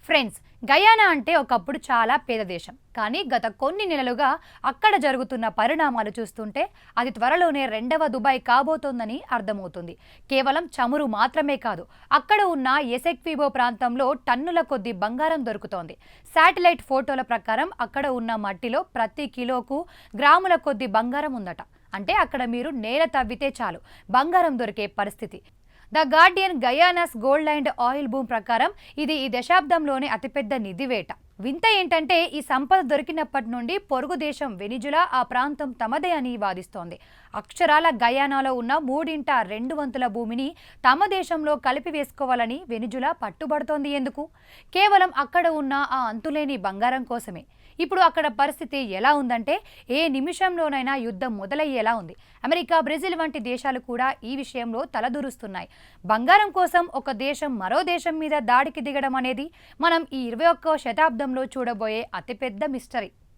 Friends, Guyana అంటే ఒకప్పుడు చాలా పేద దేశం. కానీ గత కొన్ని నెలలుగా అక్కడ జరుగుతున్న పరిణామాలు చూస్తుంటే అది త్వరలోనే రెండవ దుబాయ్ కాబోతోందని అర్థమవుతుంది. కేవలం చమురు మాత్రమే కాదు, అక్కడ ఉన్న ఎసెక్విబో ప్రాంతంలో టన్నుల కొద్ది బంగారం దొరుకుతోంది. శాటిలైట్ ఫోటోల ప్రకారం అక్కడ ఉన్న మట్టిలో ప్రతి కిలోకు గ్రాముల కొద్ది బంగారం ఉందట. అంటే అక్కడ మీరు నేల తవ్వితే చాలు బంగారం దొరికే పరిస్థితి. The Guardian Guyana's gold and oil boom ప్రకారం ఇది ఈ దశాబ్దంలోనే అతిపెద్ద నిధివేట. వింత ఏంటంటే ఈ సంపద దొరికినప్పటి నుండి పొరుగు దేశం వెనిజులా ఆ ప్రాంతం తమదే అని వాదిస్తోంది. అక్షరాల గయానాలో ఉన్న 2/3 భూమిని తమ దేశంలో కలిపి వేసుకోవాలని వెనిజులా పట్టుబడుతోంది. ఎందుకు? కేవలం అక్కడ ఉన్న ఆ అంతులేని బంగారం కోసమే. ఇప్పుడు అక్కడ పరిస్థితి ఎలా ఉందంటే ఏ నిమిషంలోనైనా యుద్ధం మొదలయ్యేలా ఉంది. అమెరికా, బ్రెజిల్ వంటి దేశాలు కూడా ఈ విషయంలో తలదూరుస్తున్నాయి. బంగారం కోసం ఒక దేశం మరో దేశం మీద దాడికి దిగడం అనేది మనం ఈ 21వ శతాబ్దంలో చూడబోయే అతిపెద్ద మిస్టరీ.